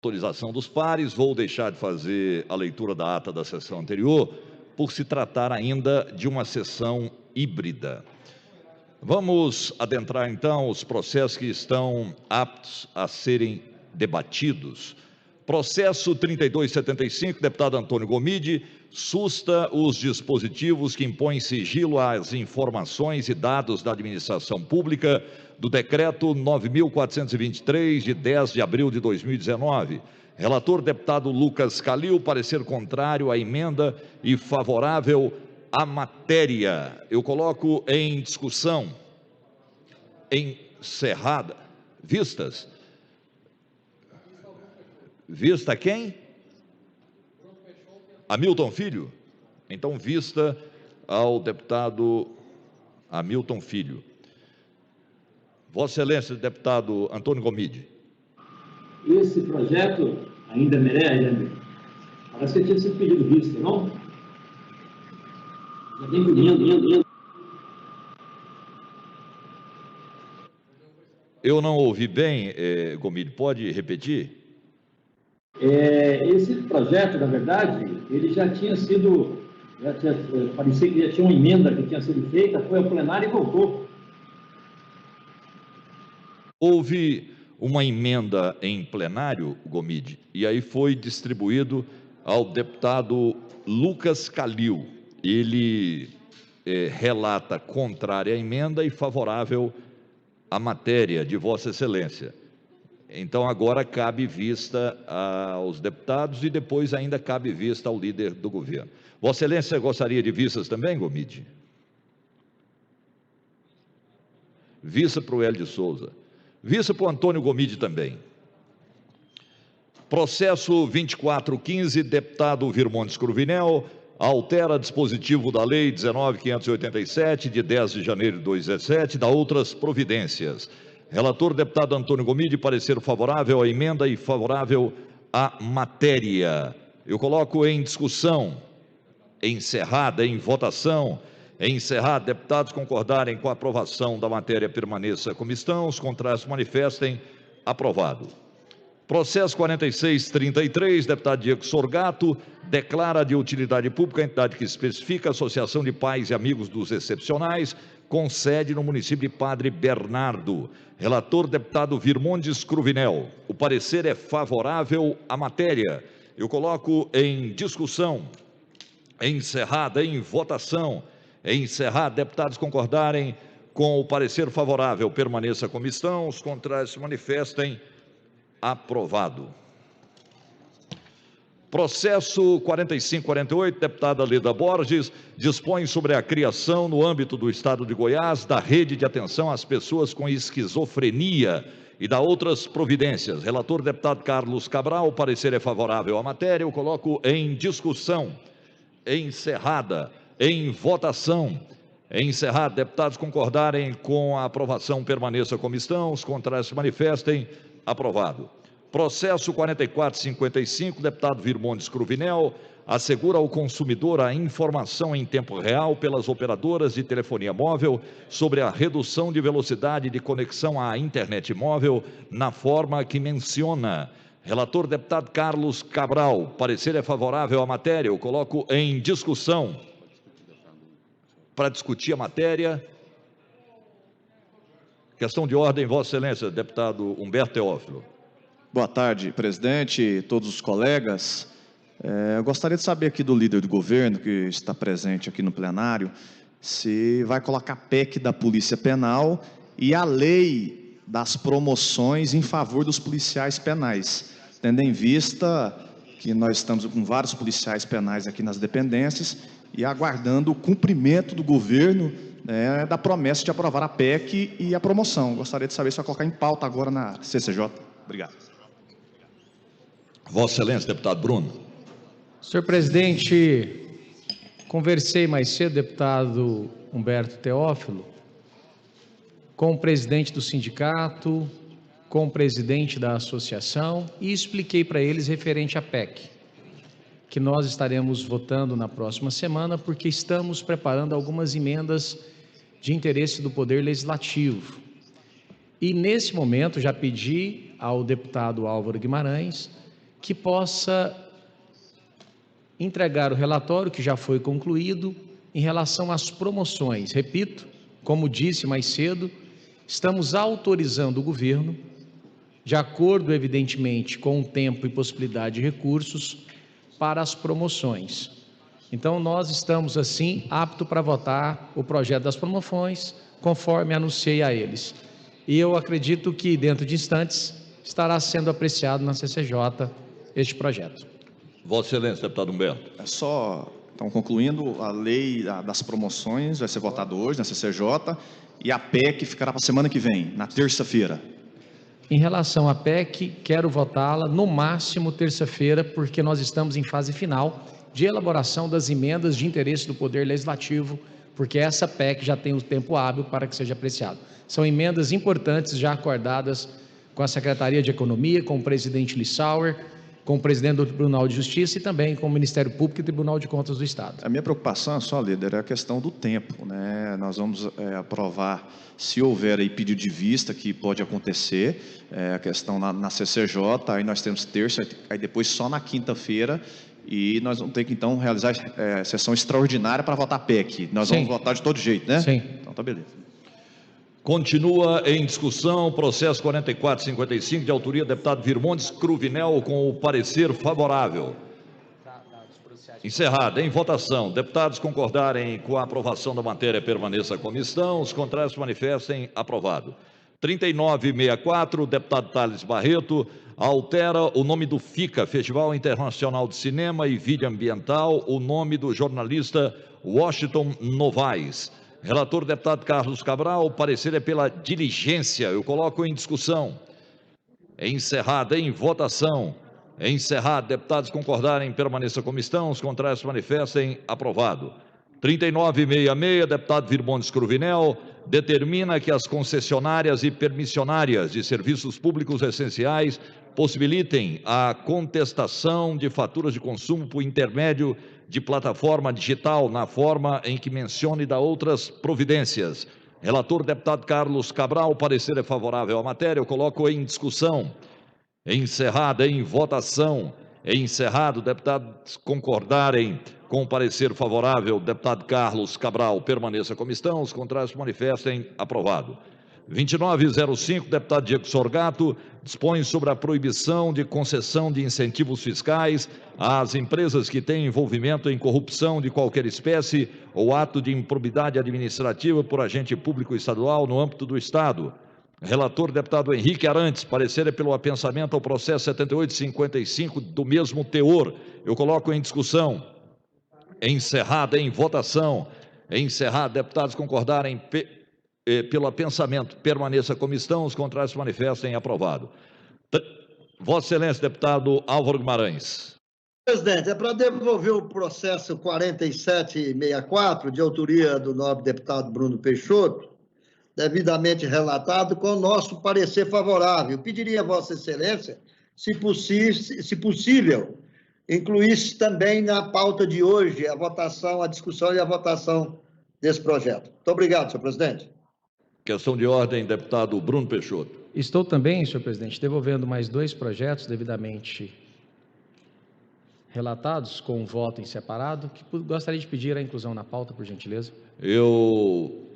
Autorização dos pares, vou deixar de fazer a leitura da ata da sessão anterior, por se tratar ainda de uma sessão híbrida. Vamos adentrar então os processos que estão aptos a serem debatidos. Processo 3275, deputado Antônio Gomide, susta os dispositivos que impõem sigilo às informações e dados da administração pública do Decreto 9.423, de 10 de abril de 2019. Relator, deputado Lucas Calil, parecer contrário à emenda e favorável à matéria. Eu coloco em discussão, encerrada, vistas. Vista quem? Hamilton Filho? Então, vista ao deputado Hamilton Filho. Vossa Excelência, deputado Antônio Gomide. Esse projeto ainda merece, parece que tinha sido pedido vista, não? Já vem indo. Eu não ouvi bem, Gomide, pode repetir? Esse projeto, na verdade, ele já tinha sido, parecia que já tinha uma emenda que tinha sido feita, foi ao plenário e voltou. Houve uma emenda em plenário, Gomide, e aí foi distribuído ao deputado Lucas Calil. Ele relata contrária à emenda e favorável à matéria de Vossa Excelência. Então agora cabe vista aos deputados e depois ainda cabe vista ao líder do governo. Vossa Excelência gostaria de vistas também, Gomide? Vista para o Hélio de Souza. Vista para o Antônio Gomide também. Processo 2415, deputado Virmontes Cruvinel, altera dispositivo da Lei 19.587, de 10 de janeiro de 2017, dá outras providências. Relator, deputado Antônio Gomide, parecer favorável à emenda e favorável à matéria. Eu coloco em discussão, encerrada, em votação. Encerrado, deputados concordarem com a aprovação da matéria, permaneça como estão, os contrários manifestem. Aprovado. Processo 4633, deputado Diego Sorgato, declara de utilidade pública a entidade que especifica a Associação de Pais e Amigos dos Excepcionais, com sede no município de Padre Bernardo. Relator, deputado Virmontes Cruvinel. O parecer é favorável à matéria. Eu coloco em discussão, encerrada, em votação. Encerrado, deputados concordarem com o parecer favorável, permaneça como estão, os contrários se manifestem. Aprovado. Processo 4548, deputada Leda Borges, dispõe sobre a criação, no âmbito do estado de Goiás, da rede de atenção às pessoas com esquizofrenia e dá outras providências. Relator, deputado Carlos Cabral, o parecer é favorável à matéria. Eu coloco em discussão, encerrada, em votação. Encerrado, deputados concordarem com a aprovação, permaneça como estão, os contrários se manifestem. Aprovado. Processo 4455, deputado Virmontes Cruvinel, assegura ao consumidor a informação em tempo real pelas operadoras de telefonia móvel sobre a redução de velocidade de conexão à internet móvel na forma que menciona. Relator, deputado Carlos Cabral, parecer é favorável à matéria. Eu coloco em discussão. Para discutir a matéria. Questão de ordem, Vossa Excelência, deputado Humberto Teófilo. Boa tarde, presidente e todos os colegas. Eu gostaria de saber aqui do líder do governo, que está presente aqui no plenário, se vai colocar a PEC da Polícia Penal e a lei das promoções em favor dos policiais penais, tendo em vista que nós estamos com vários policiais penais aqui nas dependências e aguardando o cumprimento do governo da promessa de aprovar a PEC e a promoção. Gostaria de saber se vai colocar em pauta agora na CCJ. Obrigado. Vossa Excelência, deputado Bruno. Senhor presidente, conversei mais cedo, deputado Humberto Teófilo, com o presidente do sindicato, com o presidente da associação e expliquei para eles referente à PEC, que nós estaremos votando na próxima semana, porque estamos preparando algumas emendas de interesse do Poder Legislativo. E nesse momento já pedi ao deputado Álvaro Guimarães que possa entregar o relatório que já foi concluído em relação às promoções. Repito, como disse mais cedo, estamos autorizando o governo, de acordo, evidentemente, com o tempo e possibilidade de recursos, para as promoções. Então, nós estamos, assim, aptos para votar o projeto das promoções, conforme anunciei a eles. E eu acredito que, dentro de instantes, estará sendo apreciado na CCJ este projeto. Vossa Excelência, deputado Humberto. É só, então, concluindo, a lei das promoções vai ser votada hoje na CCJ e a PEC ficará para a semana que vem, na terça-feira. Em relação à PEC, quero votá-la no máximo terça-feira, porque nós estamos em fase final de elaboração das emendas de interesse do Poder Legislativo, porque essa PEC já tem o tempo hábil para que seja apreciado. São emendas importantes já acordadas com a Secretaria de Economia, com o presidente Lissauer, com o presidente do Tribunal de Justiça e também com o Ministério Público e Tribunal de Contas do Estado. A minha preocupação, só, líder, é a questão do tempo, né? Nós vamos aprovar, se houver aí pedido de vista, que pode acontecer, a questão na CCJ, aí nós temos terça, aí depois só na quinta-feira, e nós vamos ter que, então, realizar sessão extraordinária para votar a PEC. Nós vamos votar de todo jeito, né? Sim. Então, tá beleza. Continua em discussão processo 4455, de autoria do deputado Virmontes Cruvinel, com o parecer favorável. Encerrada. Em votação. Deputados concordarem com a aprovação da matéria, permaneça a comissão. Os contrários manifestem. Aprovado. 3964, deputado Thales Barreto, altera o nome do FICA, Festival Internacional de Cinema e Vídeo Ambiental, o nome do jornalista Washington Novaes. Relator, deputado Carlos Cabral, o parecer é pela diligência. Eu coloco em discussão. Encerrada. Em votação. Encerrado. Deputados concordarem, permaneça como estão. Os contrários manifestem. Aprovado. 3966, deputado Virmontes Cruvinel, determina que as concessionárias e permissionárias de serviços públicos essenciais possibilitem a contestação de faturas de consumo por intermédio de plataforma digital, na forma em que mencione da outras providências. Relator, deputado Carlos Cabral, o parecer é favorável à matéria. Eu coloco em discussão. Encerrada. Em votação. Encerrado. Deputados concordarem com o parecer favorável, deputado Carlos Cabral, permaneça como estão. Os contrários manifestem. Aprovado. 2905, deputado Diego Sorgato, dispõe sobre a proibição de concessão de incentivos fiscais às empresas que têm envolvimento em corrupção de qualquer espécie ou ato de improbidade administrativa por agente público estadual no âmbito do Estado. Relator, deputado Henrique Arantes, parecer é pelo apensamento ao processo 7855 do mesmo teor. Eu coloco em discussão. Encerrada. Em votação. Encerrado. Deputados concordarem pelo apensamento, permaneça como estão. Os contrários manifestem. Aprovado. Vossa Excelência, deputado Álvaro Guimarães. Presidente, é para devolver o processo 4764, de autoria do nobre deputado Bruno Peixoto, devidamente relatado, com o nosso parecer favorável. Eu pediria a Vossa Excelência, se possível, incluísse também na pauta de hoje a votação, a discussão e a votação desse projeto. Muito obrigado, senhor presidente. Questão de ordem, deputado Bruno Peixoto. Estou também, senhor presidente, devolvendo mais dois projetos devidamente relatados, com um voto em separado, que gostaria de pedir a inclusão na pauta, por gentileza. Eu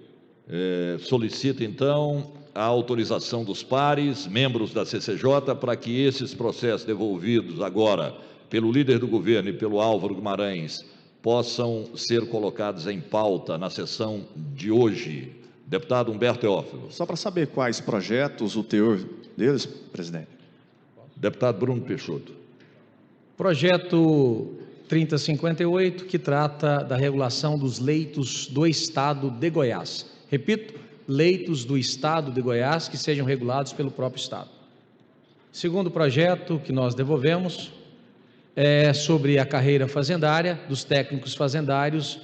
solicito, então, a autorização dos pares, membros da CCJ, para que esses processos devolvidos agora pelo líder do governo e pelo Álvaro Guimarães possam ser colocados em pauta na sessão de hoje. Deputado Humberto Teófilo. Só para saber quais projetos, o teor deles, presidente. Deputado Bruno Peixoto. Projeto 3058, que trata da regulação dos leitos do Estado de Goiás. Repito, leitos do Estado de Goiás que sejam regulados pelo próprio Estado. Segundo projeto que nós devolvemos é sobre a carreira fazendária dos técnicos fazendários,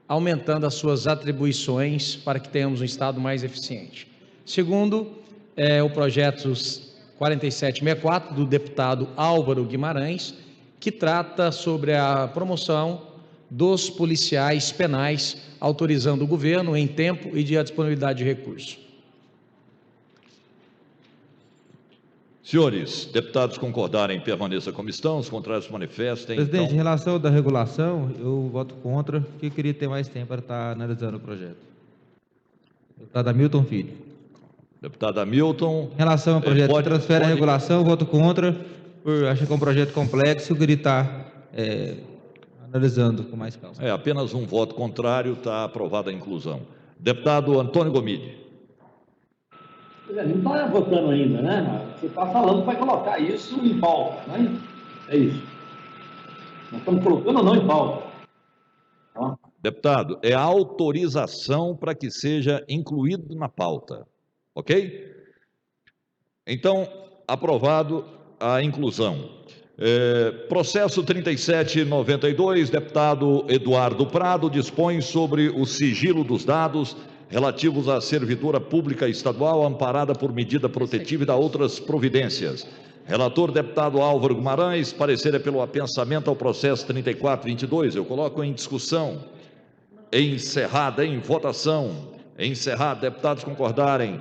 aumentando as suas atribuições para que tenhamos um Estado mais eficiente. Segundo, o projeto 4764, do deputado Álvaro Guimarães, que trata sobre a promoção dos policiais penais, autorizando o governo em tempo e de disponibilidade de recursos. Senhores deputados concordarem, permaneça como estão, os contrários manifestem. Presidente, Então, em relação da regulação, eu voto contra, porque eu queria ter mais tempo para estar analisando o projeto. Deputado Hamilton Filho. deputado Hamilton. Em relação ao projeto que transfere a pode- regulação, eu voto contra, acho que é um projeto complexo, eu queria estar analisando com mais calma. Apenas um voto contrário, está aprovada a inclusão. Deputado Antônio Gomide. Não está votando ainda, né? Você está falando que vai colocar isso em pauta, né? É isso. Nós estamos colocando ou não em pauta. Ó. Deputado, é a autorização para que seja incluído na pauta, ok? Então, aprovado a inclusão. Processo 3792, deputado Eduardo Prado, dispõe sobre o sigilo dos dados relativos à servidora pública estadual amparada por medida protetiva e da outras providências. Relator, deputado Álvaro Guimarães, parecer é pelo apensamento ao processo 3422. Eu coloco em discussão. Encerrada em votação. Encerrado. Deputados concordarem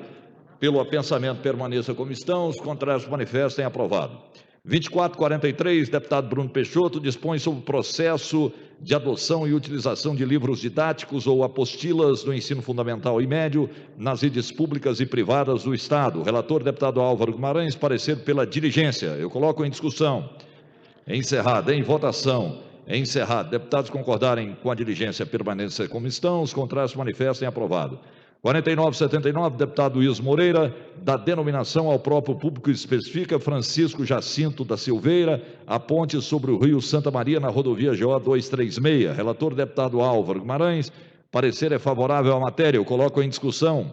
pelo apensamento, permaneça como estão. Os contrários manifestem. Aprovado. 2443, deputado Bruno Peixoto, dispõe sobre o processo de adoção e utilização de livros didáticos ou apostilas do ensino fundamental e médio nas redes públicas e privadas do Estado. Relator, deputado Álvaro Guimarães, parecer pela diligência. Eu coloco em discussão. Encerrado. Em votação. Encerrado. Deputados concordarem com a diligência, permanência como estão. Os contrários manifestem. Aprovado. 4979, deputado Wilson Moreira, da denominação ao próprio público especifica Francisco Jacinto da Silveira, a ponte sobre o rio Santa Maria na rodovia GO 236. Relator, deputado Álvaro Guimarães, parecer é favorável à matéria. Eu coloco em discussão.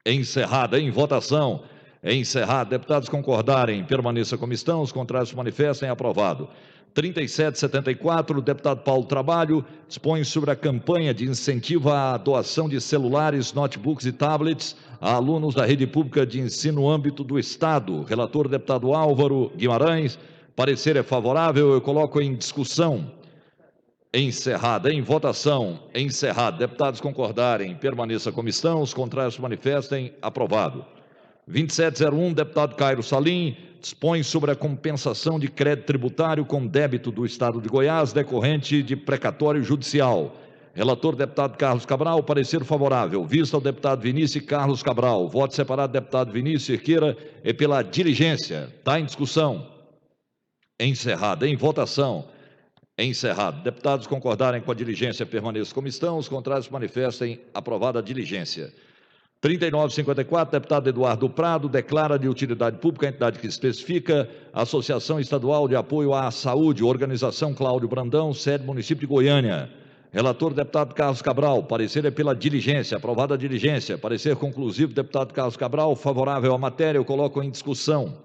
Encerrada. Em votação. Encerrado. Deputados concordarem, permaneça como estão. Os contrários manifestem. Aprovado. 3774, o deputado Paulo Trabalho dispõe sobre a campanha de incentivo à doação de celulares, notebooks e tablets a alunos da rede pública de ensino no âmbito do Estado. Relator, deputado Álvaro Guimarães, parecer é favorável. Eu coloco em discussão. Encerrada. Em votação. Encerrado. Deputados concordarem, permaneça como estão. Os contrários manifestem. Aprovado. 2701, deputado Cairo Salim, dispõe sobre a compensação de crédito tributário com débito do Estado de Goiás decorrente de precatório judicial. Relator, deputado Carlos Cabral, parecer favorável. Vista ao deputado Vinícius Carlos Cabral. Voto separado, deputado Vinícius Cerqueira, é pela diligência. Está em discussão. Encerrado. Em votação. Encerrado. Deputados concordarem com a diligência, permaneçam como estão. Os contrários manifestem. Aprovada a diligência. 3954, deputado Eduardo Prado, declara de utilidade pública a entidade que especifica a Associação Estadual de Apoio à Saúde, Organização Cláudio Brandão, sede município de Goiânia. Relator, deputado Carlos Cabral, parecer é pela diligência, aprovada a diligência. Parecer conclusivo, deputado Carlos Cabral, favorável à matéria, eu coloco em discussão.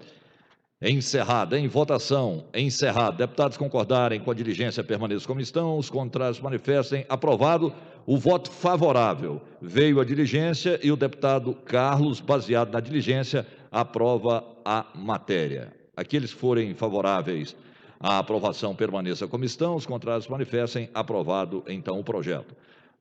Encerrado. Em votação. Encerrado. Deputados concordarem com a diligência, permaneçam como estão. Os contrários manifestem. Aprovado. O voto favorável. Veio a diligência e o deputado Carlos, baseado na diligência, aprova a matéria. Aqueles que forem favoráveis à aprovação, permaneça como estão. Os contrários manifestem. Aprovado, então, o projeto.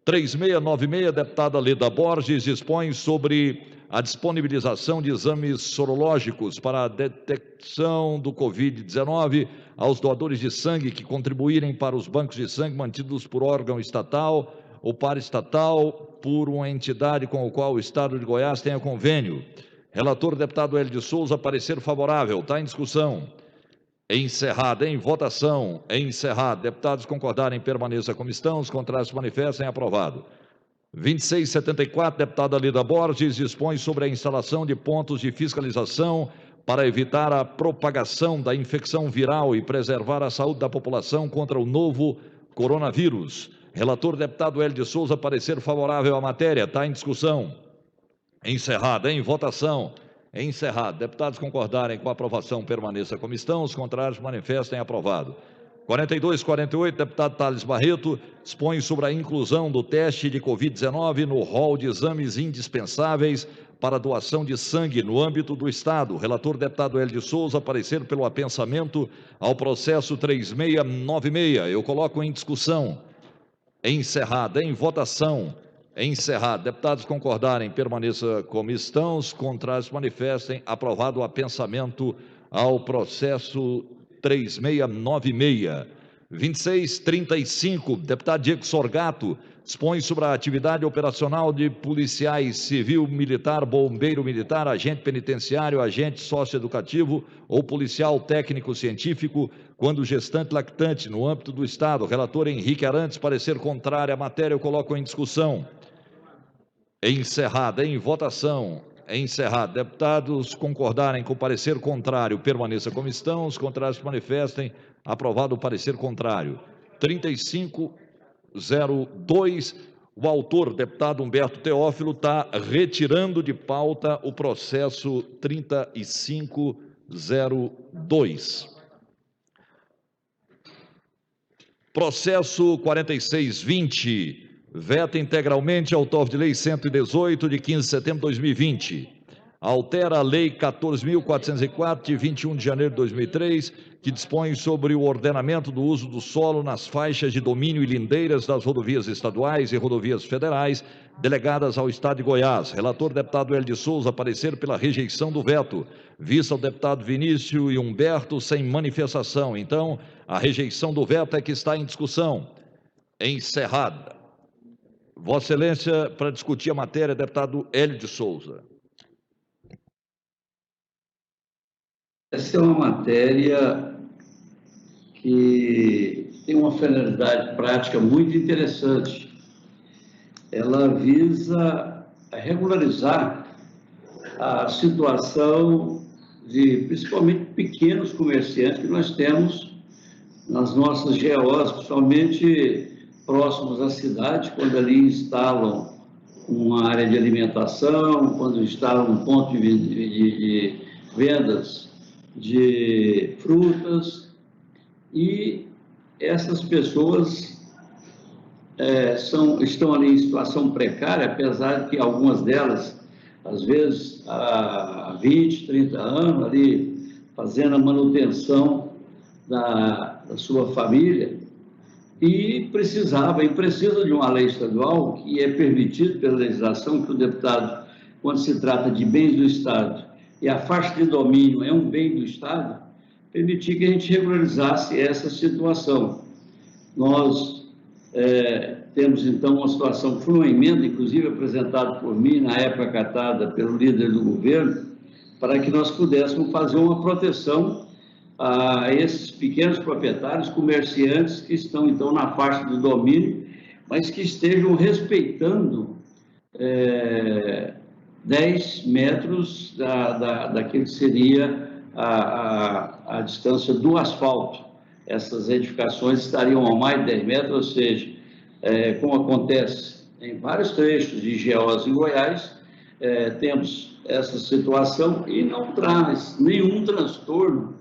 3696, deputada Leda Borges, dispõe sobre a disponibilização de exames sorológicos para a detecção do Covid-19 aos doadores de sangue que contribuírem para os bancos de sangue mantidos por órgão estatal ou paraestatal por uma entidade com a qual o Estado de Goiás tenha convênio. Relator, deputado Hélio de Souza, parecer favorável. Está em discussão. Encerrado. Em votação. Encerrado. Deputados concordarem, permaneça como estão. Os contrários manifestem. Aprovado. 2674, deputada Leda Borges, dispõe sobre a instalação de pontos de fiscalização para evitar a propagação da infecção viral e preservar a saúde da população contra o novo coronavírus. Relator, deputado Hélio de Souza, parecer favorável à matéria. Está em discussão. Encerrado. Em votação. Encerrado. Deputados concordarem com a aprovação, permaneça como estão. Os contrários manifestem. Aprovado. 4248, deputado Thales Barreto, dispõe sobre a inclusão do teste de Covid-19 no rol de exames indispensáveis para doação de sangue no âmbito do Estado. Relator, deputado Hélio de Souza, parecer pelo apensamento ao processo 3696. Eu coloco em discussão. Encerrada. Em votação. Encerrado. Deputados concordarem, permaneça como estão. Os contrários manifestem. Aprovado o apensamento ao processo 3696. 2635, deputado Diego Sorgato, dispõe sobre a atividade operacional de policiais civil, militar, bombeiro militar, agente penitenciário, agente socioeducativo ou policial técnico-científico, quando gestante lactante, no âmbito do Estado. Relator Henrique Arantes, parecer contrário à matéria, eu coloco em discussão. Encerrada, em votação. Encerrado. Deputados concordarem com o parecer contrário, permaneça como estão. Os contrários manifestem. Aprovado o parecer contrário. 3502. O autor, deputado Humberto Teófilo, está retirando de pauta o processo 3502. Processo 4620. Veta integralmente autor de lei 118, de 15 de setembro de 2020. Altera a lei 14.404, de 21 de janeiro de 2003, que dispõe sobre o ordenamento do uso do solo nas faixas de domínio e lindeiras das rodovias estaduais e rodovias federais, delegadas ao Estado de Goiás. Relator, deputado Hélio de Souza, parecer pela rejeição do veto. Vista o deputado Vinícius e Humberto sem manifestação. Então, a rejeição do veto é que está em discussão. Encerrada. Vossa Excelência, para discutir a matéria, deputado Hélio de Souza. Essa é uma matéria que tem uma finalidade prática muito interessante. Ela visa regularizar a situação de, principalmente, pequenos comerciantes que nós temos nas nossas GOs, principalmente próximos à cidade, quando ali instalam uma área de alimentação, quando instalam um ponto de vendas de frutas, e essas pessoas estão ali em situação precária, apesar de que algumas delas, às vezes, há 20, 30 anos, ali fazendo a manutenção da sua família, e precisa de uma lei estadual que é permitido pela legislação que o deputado, quando se trata de bens do Estado, e a faixa de domínio é um bem do Estado, permitir que a gente regularizasse essa situação. Nós temos, então, uma situação que foi uma emenda, inclusive apresentada por mim, na época acatada pelo líder do governo, para que nós pudéssemos fazer uma proteção a esses pequenos proprietários, comerciantes que estão, então, na faixa do domínio, mas que estejam respeitando 10 metros daquilo que seria a distância do asfalto. Essas edificações estariam a mais de 10 metros, ou seja, como acontece em vários trechos de GOs em Goiás, temos essa situação e não traz nenhum transtorno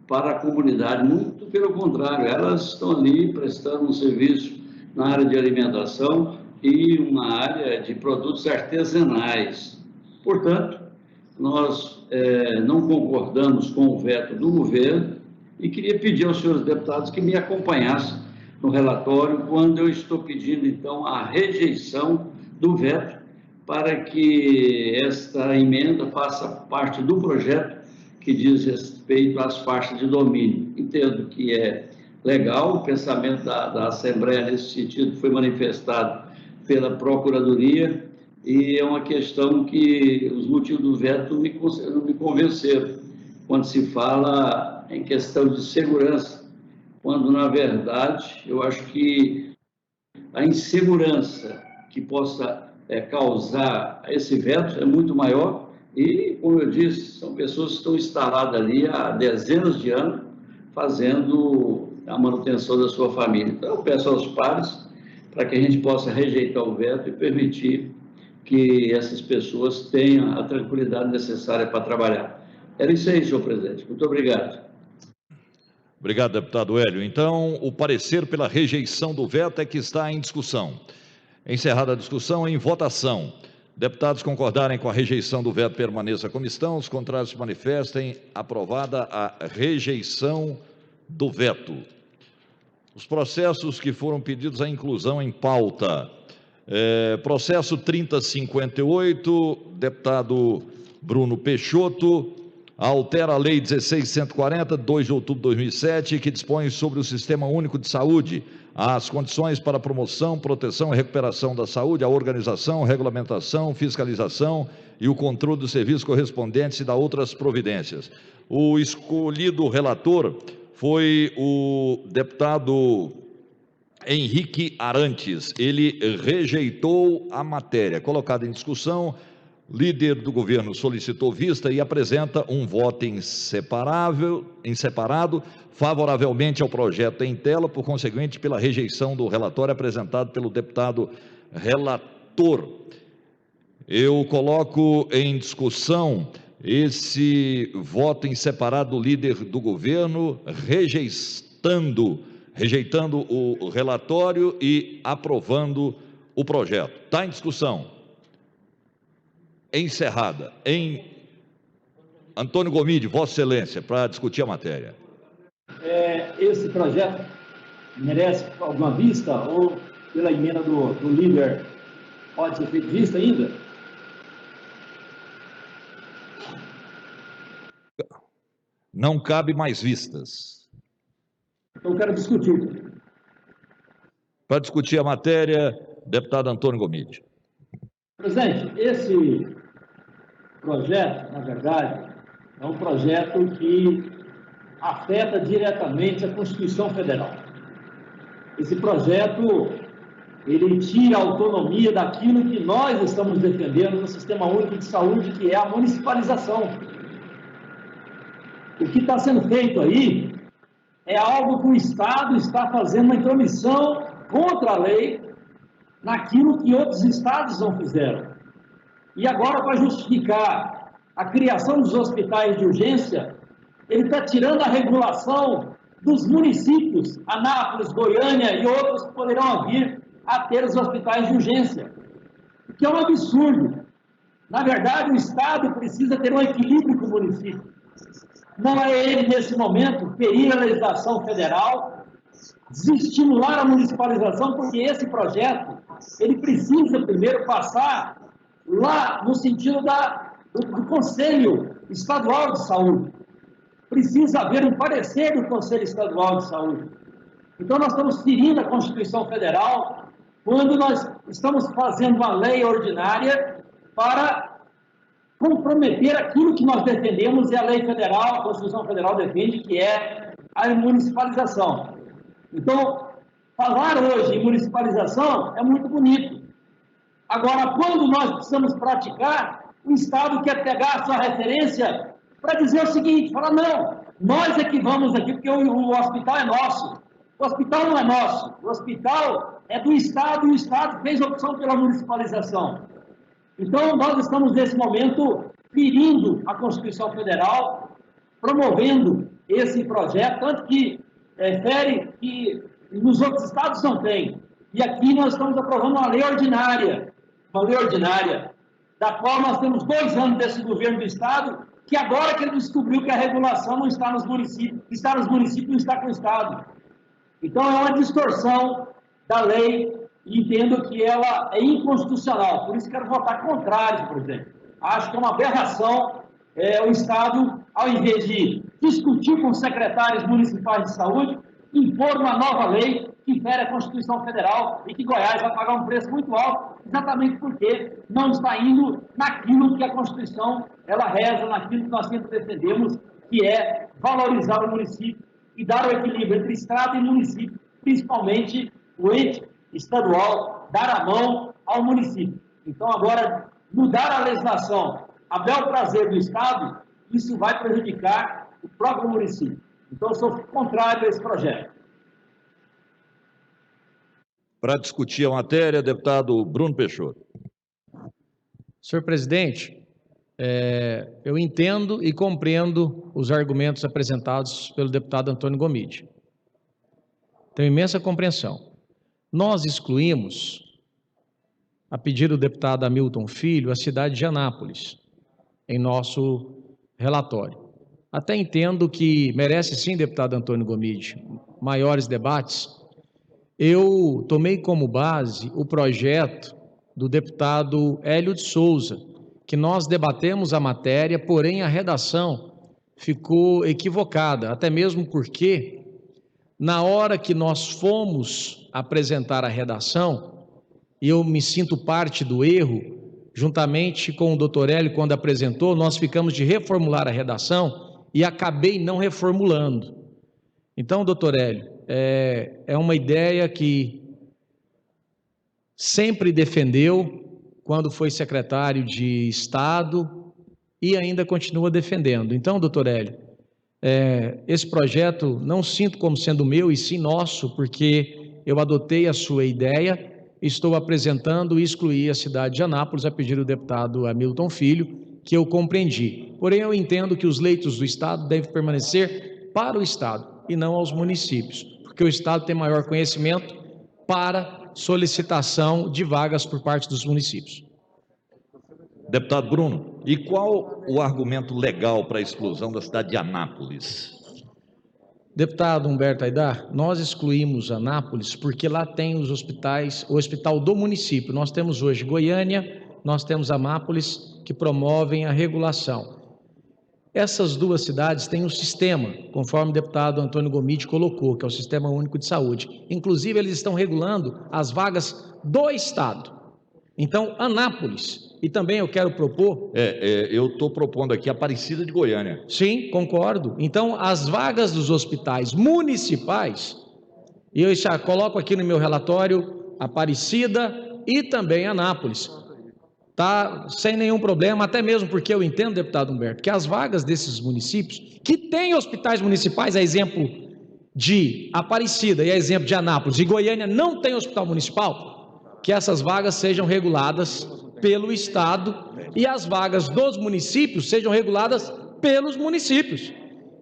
para a comunidade, muito pelo contrário, elas estão ali prestando um serviço na área de alimentação e uma área de produtos artesanais. Portanto, nós não concordamos com o veto do governo e queria pedir aos senhores deputados que me acompanhassem no relatório, quando eu estou pedindo, então, a rejeição do veto para que esta emenda faça parte do projeto que diz respeito às faixas de domínio. Entendo que é legal, o pensamento da Assembleia nesse sentido foi manifestado pela Procuradoria, e é uma questão que os motivos do veto não me convenceram, quando se fala em questão de segurança, quando, na verdade, eu acho que a insegurança que possa causar esse veto é muito maior. E, como eu disse, são pessoas que estão instaladas ali há dezenas de anos, fazendo a manutenção da sua família. Então, eu peço aos pares para que a gente possa rejeitar o veto e permitir que essas pessoas tenham a tranquilidade necessária para trabalhar. Era isso aí, senhor presidente. Muito obrigado. Obrigado, deputado Hélio. Então, o parecer pela rejeição do veto é que está em discussão. Encerrada a discussão, em votação. Deputados concordarem com a rejeição do veto, permaneça como estão. Os contrários se manifestem. Aprovada a rejeição do veto. Os processos que foram pedidos à inclusão em pauta. Processo 3058, deputado Bruno Peixoto, altera a Lei 16.140, 2 de outubro de 2007, que dispõe sobre o Sistema Único de Saúde, as condições para promoção, proteção e recuperação da saúde, a organização, regulamentação, fiscalização e o controle dos serviços correspondentes e da outras providências. O escolhido relator foi o deputado Henrique Arantes. Ele rejeitou a matéria colocada em discussão. Líder do governo solicitou vista e apresenta um voto em separado, favoravelmente ao projeto em tela, por conseguinte, pela rejeição do relatório apresentado pelo deputado relator. Eu coloco em discussão esse voto em separado do líder do governo, rejeitando o relatório e aprovando o projeto. Está em discussão. Encerrada. Antônio Gomide, Vossa Excelência, para discutir a matéria. Esse projeto merece alguma vista ou, pela emenda do líder, pode ser feito vista ainda? Não cabe mais vistas. Então, eu quero discutir. Para discutir a matéria, deputado Antônio Gomide. Presidente, esse projeto, na verdade, é um projeto que afeta diretamente a Constituição Federal. Esse projeto, ele tira a autonomia daquilo que nós estamos defendendo no Sistema Único de Saúde, que é a municipalização. O que está sendo feito aí é algo que o Estado está fazendo uma intromissão contra a lei naquilo que outros estados não fizeram. E agora, para justificar a criação dos hospitais de urgência, ele está tirando a regulação dos municípios, Anápolis, Goiânia e outros que poderão vir a ter os hospitais de urgência, o que é um absurdo. Na verdade, o Estado precisa ter um equilíbrio com o município. Não é ele, nesse momento, ferir a legislação federal, desestimular a municipalização, porque esse projeto, ele precisa primeiro passar lá no sentido do Conselho Estadual de Saúde. Precisa haver um parecer do Conselho Estadual de Saúde. Então, nós estamos ferindo a Constituição Federal quando nós estamos fazendo uma lei ordinária para comprometer aquilo que nós defendemos e a lei federal, a Constituição Federal defende, que é a municipalização. Então, falar hoje em municipalização é muito bonito. Agora, quando nós precisamos praticar, o Estado quer pegar a sua referência para dizer o seguinte, falar, não, nós é que vamos aqui, porque o hospital é nosso. O hospital não é nosso, o hospital é do Estado, e o Estado fez a opção pela municipalização. Então, nós estamos, nesse momento, ferindo a Constituição Federal, promovendo esse projeto, tanto que fere que nos outros estados não tem. E aqui nós estamos aprovando uma lei ordinária, da qual nós temos 2 anos desse governo do Estado, que agora que ele descobriu que a regulação não está nos municípios, está nos municípios e não está com o Estado. Então, é uma distorção da lei e entendo que ela é inconstitucional. Por isso, quero votar contrário, presidente. Acho que é uma aberração o Estado, ao invés de discutir com os secretários municipais de saúde, impor uma nova lei que fere a Constituição Federal e que Goiás vai pagar um preço muito alto, exatamente porque não está indo naquilo que a Constituição ela reza, naquilo que nós sempre defendemos, que é valorizar o município e dar o equilíbrio entre Estado e município, principalmente o ente estadual, dar a mão ao município. Então, agora, mudar a legislação a bel prazer do Estado, isso vai prejudicar o próprio município. Então, eu sou contrário a esse projeto. Para discutir a matéria, deputado Bruno Peixoto. Senhor presidente, eu entendo e compreendo os argumentos apresentados pelo deputado Antônio Gomide. Tenho imensa compreensão. Nós excluímos, a pedido do deputado Hamilton Filho, a cidade de Anápolis, em nosso relatório. Até entendo que merece sim, deputado Antônio Gomide, maiores debates. eu tomei como base o projeto do deputado Hélio de Souza, que nós debatemos a matéria, porém a redação ficou equivocada, até mesmo porque, na hora que nós fomos apresentar a redação, e eu me sinto parte do erro, juntamente com o doutor Hélio, quando apresentou, nós ficamos de reformular a redação e acabei não reformulando. Então, doutor Hélio, é uma ideia que sempre defendeu quando foi secretário de Estado e ainda continua defendendo. Então, doutor Hélio, esse projeto não sinto como sendo meu e sim nosso, porque eu adotei a sua ideia, estou apresentando e excluí a cidade de Anápolis a pedir do deputado Hamilton Filho, que eu compreendi. Porém, eu entendo que os leitos do Estado devem permanecer para o Estado e não aos municípios, porque o Estado tem maior conhecimento para solicitação de vagas por parte dos municípios. Deputado Bruno, e qual o argumento legal para a exclusão da cidade de Anápolis? Deputado Humberto Aidar, nós excluímos Anápolis porque lá tem os hospitais, o hospital do município. Nós temos hoje Goiânia, nós temos Anápolis, que promovem a regulação. Essas duas cidades têm um sistema, conforme o deputado Antônio Gomide colocou, que é o Sistema Único de Saúde. Inclusive, eles estão regulando as vagas do Estado. Então, Anápolis, e também eu quero propor... eu estou propondo aqui Aparecida de Goiânia. Sim, concordo. Então, as vagas dos hospitais municipais, e eu já coloco aqui no meu relatório Aparecida e também Anápolis, tá sem nenhum problema, até mesmo porque eu entendo, deputado Humberto, que as vagas desses municípios, que têm hospitais municipais, a exemplo de Aparecida e a exemplo de Anápolis, e Goiânia não tem hospital municipal, que essas vagas sejam reguladas pelo Estado e as vagas dos municípios sejam reguladas pelos municípios.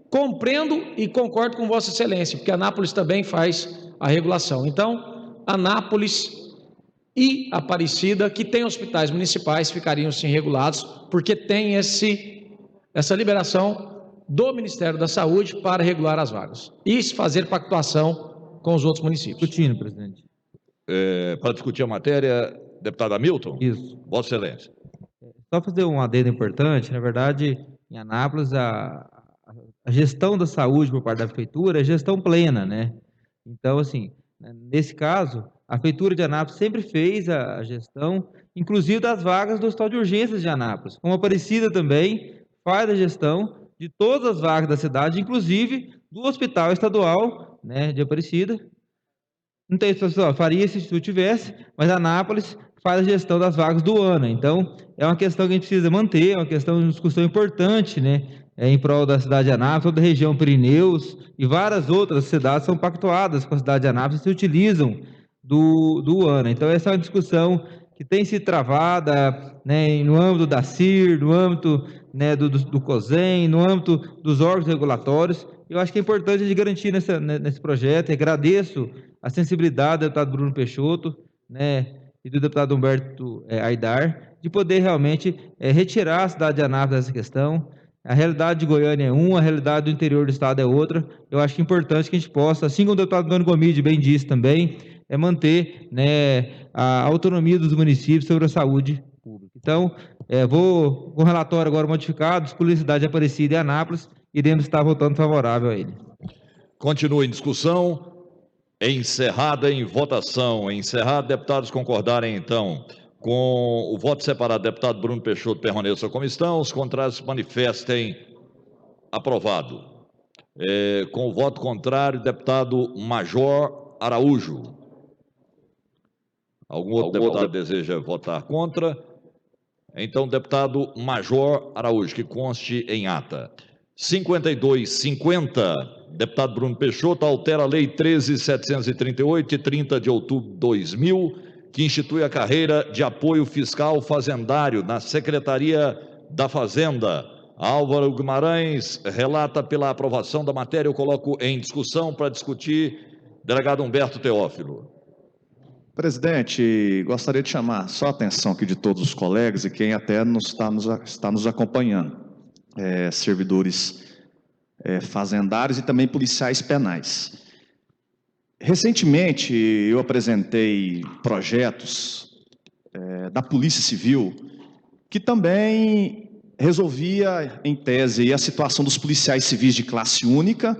Compreendo e concordo com Vossa Excelência, porque Anápolis também faz a regulação. Então, Anápolis e Aparecida, que tem hospitais municipais, ficariam sim regulados, porque tem essa liberação do Ministério da Saúde para regular as vagas e fazer pactuação com os outros municípios. Discutindo, presidente. Para discutir a matéria, deputado Hamilton? Isso. Vossa Excelência. Só fazer um adendo importante, na verdade, em Anápolis, a gestão da saúde por parte da prefeitura é gestão plena, né? Então, assim, nesse caso, a prefeitura de Anápolis sempre fez a gestão, inclusive das vagas do Hospital de Urgências de Anápolis. Como Aparecida também faz a gestão de todas as vagas da cidade, inclusive do Hospital Estadual, né, de Aparecida. Não tem pessoal, faria se tivesse, mas Anápolis faz a gestão das vagas do ANA. Então, é uma questão que a gente precisa manter, é uma questão de discussão importante, né, em prol da cidade de Anápolis, toda a região Pirineus e várias outras cidades são pactuadas com a cidade de Anápolis e se utilizam do ANA. Então, essa é uma discussão que tem sido travada, né, no âmbito da CIR, no âmbito, né, do COSEM, no âmbito dos órgãos regulatórios. Eu acho que é importante a gente garantir nesse projeto. Eu agradeço a sensibilidade do deputado Bruno Peixoto, né, e do deputado Humberto Aidar, de poder realmente retirar a cidade de Anápolis dessa questão. A realidade de Goiânia é uma, a realidade do interior do estado é outra. Eu acho que é importante que a gente possa, assim como o deputado Antônio Gomide bem disse também, manter, né, a autonomia dos municípios sobre a saúde pública. Então, vou com o relatório agora modificado, excluir a cidade de Aparecida e Anápolis, iremos estar votando favorável a ele. Continua em discussão. Encerrada em votação. Encerrado, deputados concordarem, então, com o voto separado. Deputado Bruno Peixoto permaneça como estão. Os contrários se manifestem. Aprovado. Com o voto contrário, deputado Major Araújo. Algum outro deputado deseja votar contra? Então, deputado Major Araújo, que conste em ata. 5250, deputado Bruno Peixoto, altera a Lei 13.738, de 30 de outubro de 2000, que institui a carreira de apoio fiscal fazendário na Secretaria da Fazenda. Álvaro Guimarães relata pela aprovação da matéria. Eu coloco em discussão para discutir. Delegado Humberto Teófilo. Presidente, gostaria de chamar só a atenção aqui de todos os colegas e quem até está nos acompanhando, servidores fazendários e também policiais penais. Recentemente, eu apresentei projetos da Polícia Civil que também resolvia, em tese, a situação dos policiais civis de classe única.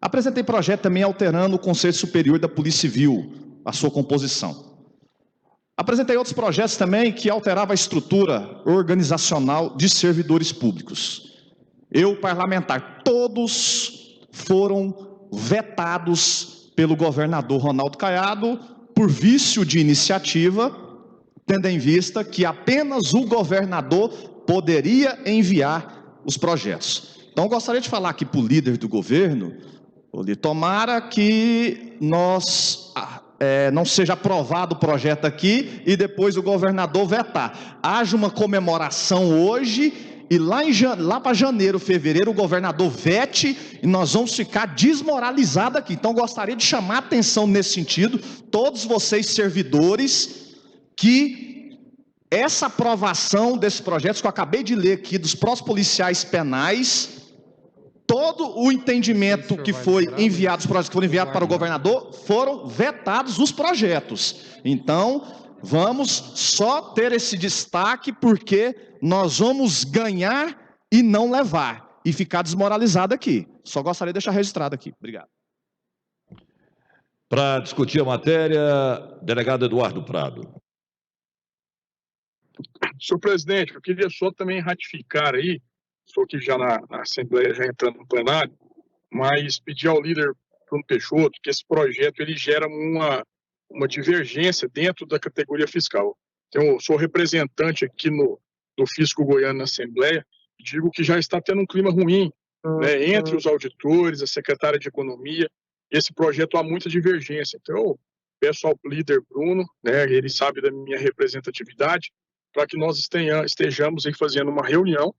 Apresentei projeto também alterando o Conselho Superior da Polícia Civil, a sua composição. Apresentei outros projetos também que alteravam a estrutura organizacional de servidores públicos. Eu, parlamentar, todos foram vetados pelo governador Ronaldo Caiado por vício de iniciativa, tendo em vista que apenas o governador poderia enviar os projetos. Então, eu gostaria de falar aqui para o líder do governo, tomara que não seja aprovado o projeto aqui e depois o governador vetar. Haja uma comemoração hoje e lá para janeiro, fevereiro, o governador vete e nós vamos ficar desmoralizados aqui. Então, gostaria de chamar a atenção nesse sentido, todos vocês servidores, que essa aprovação desses projetos que eu acabei de ler aqui, dos próprios policiais penais, todo o entendimento que foi enviado, os projetos que foram enviados para o governador, foram vetados os projetos. Então, vamos só ter esse destaque, porque nós vamos ganhar e não levar, e ficar desmoralizado aqui. Só gostaria de deixar registrado aqui. Obrigado. Para discutir a matéria, delegado Eduardo Prado. Senhor presidente, eu queria só também ratificar aí, estou aqui já na Assembleia, já entrando no plenário, mas pedir ao líder Bruno Peixoto que esse projeto ele gera uma divergência dentro da categoria fiscal. Então, eu sou representante aqui do Fisco Goiano na Assembleia, e digo que já está tendo um clima ruim, né, entre os auditores, a secretária de Economia, e esse projeto há muita divergência. Então, eu peço ao líder Bruno, né, ele sabe da minha representatividade, para que nós estejamos aí fazendo uma reunião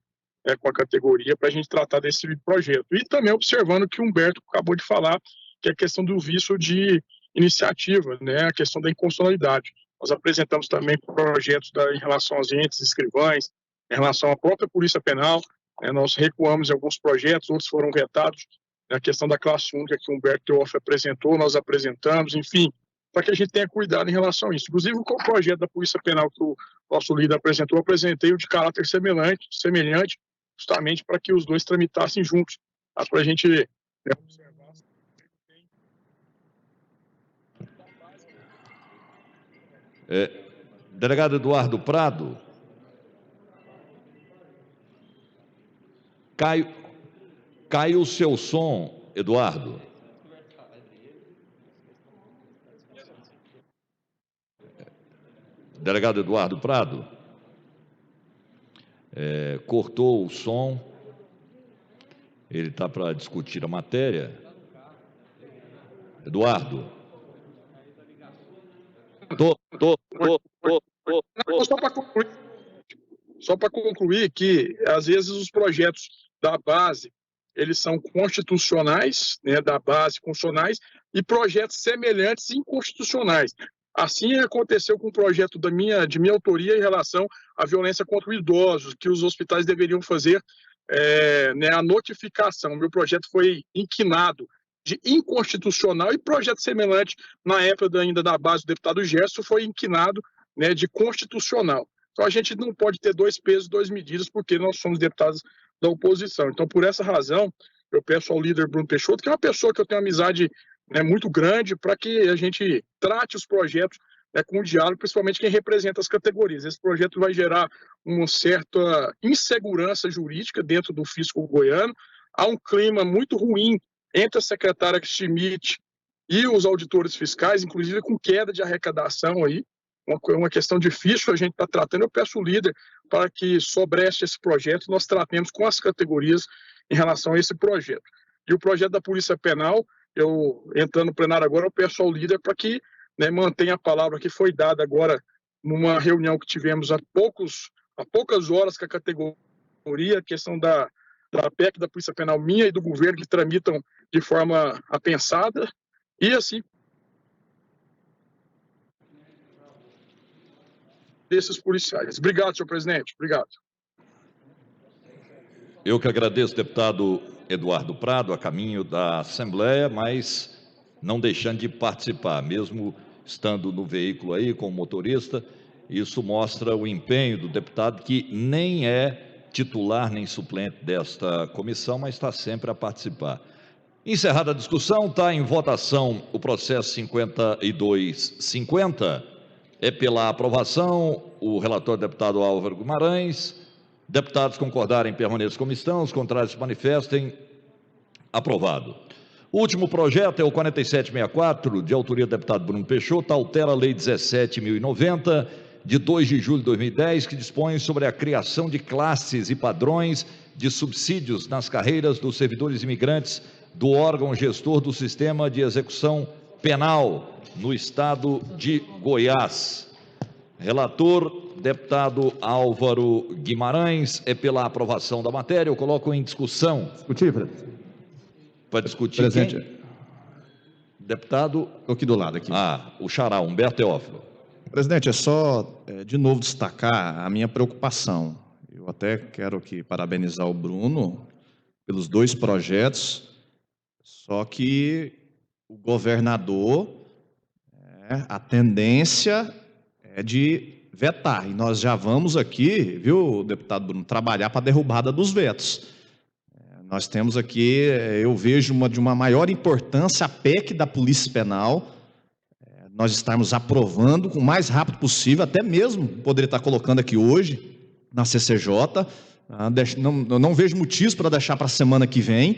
com a categoria para a gente tratar desse projeto. E também observando o que o Humberto acabou de falar, que é a questão do vício de iniciativa, né, a questão da inconstitucionalidade. Nós apresentamos também projetos em relação aos entes escrivães, em relação à própria Polícia Penal, né, nós recuamos em alguns projetos, outros foram vetados, a questão da classe única que o Humberto Teófilo apresentou, nós apresentamos, enfim, para que a gente tenha cuidado em relação a isso. Inclusive, com o projeto da Polícia Penal que o nosso líder apresentou, eu apresentei o de caráter semelhante, justamente para que os dois tramitassem juntos, para a gente observar. Delegado Eduardo Prado. Caiu o seu som, Eduardo. Delegado Eduardo Prado. Cortou o som. Ele está para discutir a matéria. Eduardo. Só para concluir que, às vezes, os projetos da base, eles são constitucionais, né, da base constitucionais, e projetos semelhantes inconstitucionais. Assim aconteceu com o projeto de minha autoria em relação à violência contra idosos, que os hospitais deveriam fazer né, a notificação. Meu projeto foi inquinado de inconstitucional, e projeto semelhante, na época ainda da base do deputado Gerson, foi inquinado, né, de constitucional. Então, a gente não pode ter dois pesos, duas medidas, porque nós somos deputados da oposição. Então, por essa razão, eu peço ao líder Bruno Peixoto, que é uma pessoa que eu tenho amizade, né, muito grande, para que a gente trate os projetos, né, com diálogo, principalmente quem representa as categorias. Esse projeto vai gerar uma certa insegurança jurídica dentro do fisco goiano. Há um clima muito ruim entre a secretária Schmidt e os auditores fiscais, inclusive com queda de arrecadação aí, uma questão difícil a gente está tratando. Eu peço ao líder para que, sobre esse projeto, nós tratemos com as categorias em relação a esse projeto. E o projeto da Polícia Penal, eu entrando no plenário agora, eu peço ao líder para que, né, mantenha a palavra que foi dada agora numa reunião que tivemos há poucas horas com a categoria, a questão da PEC da Polícia Penal minha e do governo, que tramitam de forma apensada, e assim desses policiais. Obrigado, senhor presidente. Obrigado. Eu que agradeço, deputado Eduardo Prado, a caminho da Assembleia, mas não deixando de participar, mesmo estando no veículo aí com o motorista. Isso mostra o empenho do deputado, que nem é titular nem suplente desta comissão, mas está sempre a participar. Encerrada a discussão, está em votação o processo 5250. É pela aprovação o relator deputado Álvaro Guimarães. Deputados concordarem, permaneçam como estão, os contrários se manifestem. Aprovado. O último projeto é o 4764, de autoria do deputado Bruno Peixoto, altera a Lei 17.090, de 2 de julho de 2010, que dispõe sobre a criação de classes e padrões de subsídios nas carreiras dos servidores imigrantes do órgão gestor do Sistema de Execução Penal no estado de Goiás. Relator, deputado Álvaro Guimarães. É pela aprovação da matéria. Eu coloco em discussão. Discutir, presidente. Para discutir Presidente. quem? Deputado... Estou aqui do lado. Aqui. O xará, Humberto Teófilo. Presidente, é só, de novo, destacar a minha preocupação. Eu até quero aqui parabenizar o Bruno pelos 2 projetos, só que o governador, a tendência é de vetar. E nós já vamos aqui, viu, deputado Bruno, trabalhar para a derrubada dos vetos. Nós temos aqui, eu vejo de uma maior importância a PEC da Polícia Penal, nós estarmos aprovando o mais rápido possível, até mesmo poderia estar colocando aqui hoje, na CCJ, não vejo motivos para deixar para a semana que vem,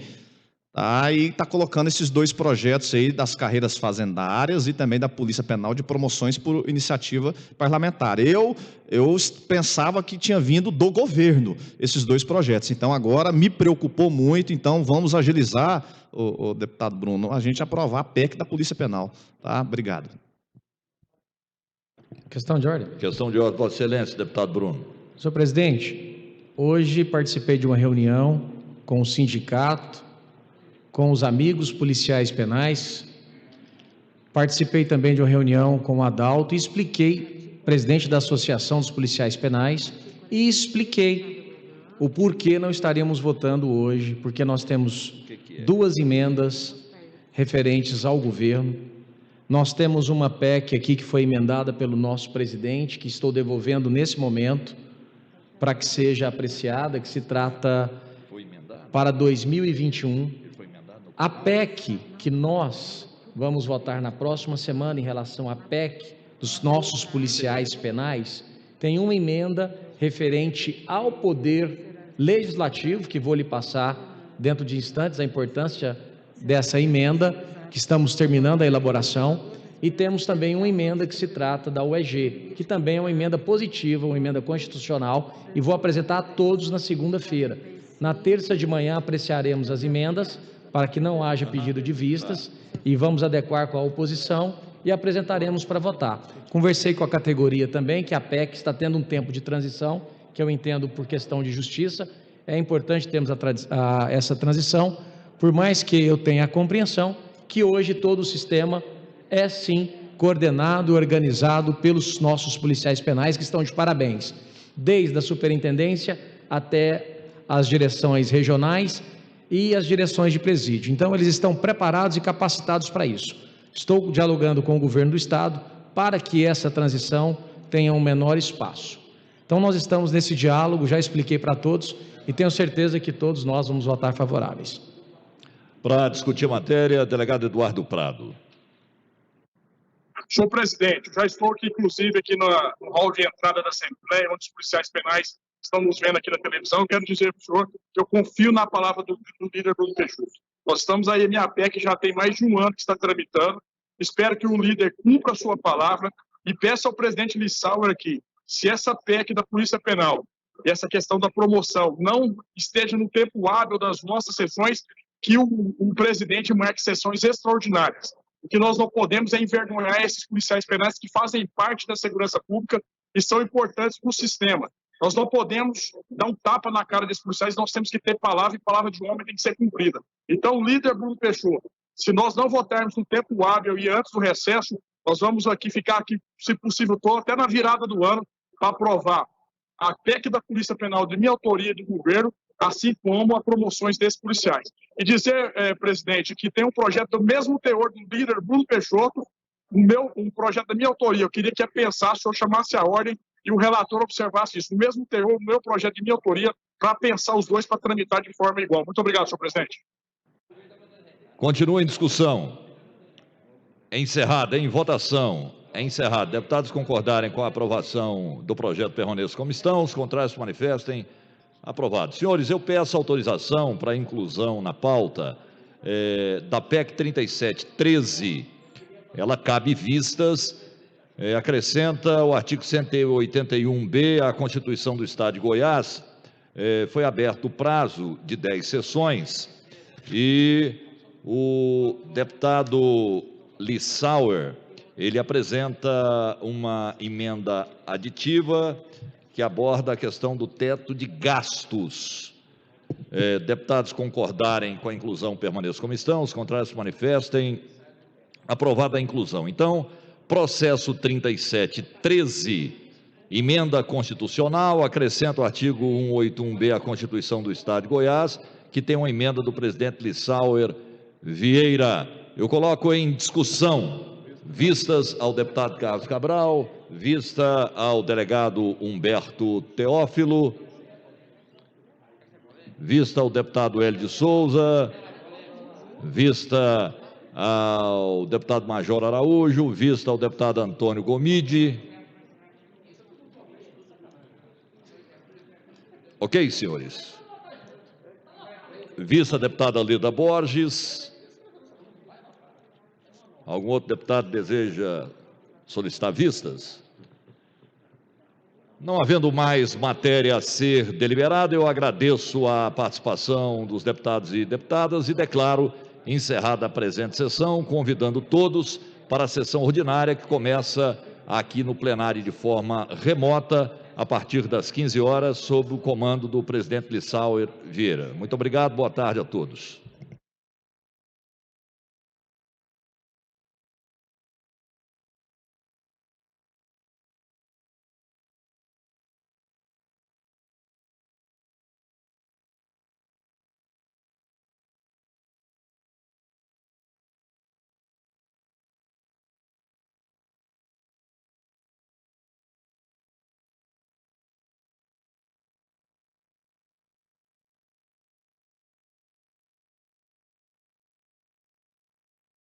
tá? E está colocando esses 2 projetos aí das carreiras fazendárias e também da Polícia Penal de promoções por iniciativa parlamentar. Eu pensava que tinha vindo do governo esses 2 projetos, então agora me preocupou muito, então vamos agilizar, o deputado Bruno, a gente aprovar a PEC da Polícia Penal. Tá? Obrigado. Questão de ordem. Questão de ordem, Vossa Excelência, deputado Bruno. Senhor presidente, hoje participei de uma reunião com o sindicato, com os amigos policiais penais, participei também de uma reunião com o Adalto e expliquei, presidente da Associação dos Policiais Penais, e expliquei o porquê não estaríamos votando hoje, porque nós temos 2 emendas referentes ao governo. Nós temos uma PEC aqui que foi emendada pelo nosso presidente, que estou devolvendo nesse momento, para que seja apreciada, que se trata para 2021. A PEC que nós vamos votar na próxima semana em relação à PEC dos nossos policiais penais, tem uma emenda referente ao poder legislativo, que vou lhe passar dentro de instantes a importância dessa emenda, que estamos terminando a elaboração, e temos também uma emenda que se trata da UEG, que também é uma emenda positiva, uma emenda constitucional, e vou apresentar a todos na segunda-feira. Na terça de manhã apreciaremos as emendas, para que não haja pedido de vistas, e vamos adequar com a oposição e apresentaremos para votar. Conversei com a categoria também, que a PEC está tendo um tempo de transição, que eu entendo por questão de justiça, é importante termos essa transição, por mais que eu tenha a compreensão que hoje todo o sistema é sim coordenado, organizado pelos nossos policiais penais, que estão de parabéns, desde a superintendência até as direções regionais e as direções de presídio. Então eles estão preparados e capacitados para isso. Estou dialogando com o governo do estado para que essa transição tenha um menor espaço. Então nós estamos nesse diálogo, já expliquei para todos e tenho certeza que todos nós vamos votar favoráveis. Para discutir a matéria, delegado Eduardo Prado. Senhor presidente, já estou aqui, inclusive, aqui no hall de entrada da Assembleia, onde os policiais penais estão nos vendo aqui na televisão. Quero dizer para o senhor que eu confio na palavra do líder Bruno Peixoto. Nós estamos aí, a minha PEC já tem mais de 1 ano que está tramitando. Espero que o líder cumpra a sua palavra e peça ao presidente Lissauer aqui, se essa PEC da Polícia Penal e essa questão da promoção não esteja no tempo hábil das nossas sessões, que o presidente marque sessões extraordinárias. O que nós não podemos é envergonhar esses policiais penais que fazem parte da segurança pública e são importantes para o sistema. Nós não podemos dar um tapa na cara desses policiais, nós temos que ter palavra, e palavra de homem tem que ser cumprida. Então, líder Bruno Peixoto, se nós não votarmos no tempo hábil e antes do recesso, nós vamos ficar aqui, se possível, até na virada do ano, para aprovar a PEC da Polícia Penal de minha autoria do governo assim como as promoções desses policiais. E dizer, presidente, que tem um projeto do mesmo teor do líder Bruno Peixoto, um projeto da minha autoria. Eu queria que pensasse, o senhor chamasse a ordem e o relator observasse isso. O mesmo teor, o meu projeto de minha autoria, para pensar os dois para tramitar de forma igual. Muito obrigado, senhor presidente. Continua em discussão. Encerrada, em votação. É encerrado. Deputados concordarem com a aprovação do projeto permaneçam como estão, os contrários se manifestem. Aprovado. Senhores, eu peço autorização para inclusão na pauta da PEC 3713. Ela cabe vistas, acrescenta o artigo 181B à Constituição do Estado de Goiás. Foi aberto o prazo de 10 sessões e o deputado Lissauer, ele apresenta uma emenda aditiva que aborda a questão do teto de gastos. Deputados concordarem com a inclusão, permaneçam como estão, os contrários se manifestem. Aprovada a inclusão. Então, processo 3713, emenda constitucional, acrescenta o artigo 181B à Constituição do Estado de Goiás, que tem uma emenda do presidente Lissauer Vieira. Eu coloco em discussão, vistas ao deputado Carlos Cabral, vista ao delegado Humberto Teófilo, vista ao deputado Hélio de Souza, vista ao deputado Major Araújo, vista ao deputado Antônio Gomide. Ok, senhores? Vista a deputada Lida Borges. Algum outro deputado deseja solicitar vistas? Não havendo mais matéria a ser deliberada, eu agradeço a participação dos deputados e deputadas e declaro encerrada a presente sessão, convidando todos para a sessão ordinária que começa aqui no plenário de forma remota a partir das 15 horas, sob o comando do presidente Lissauer Vieira. Muito obrigado, boa tarde a todos.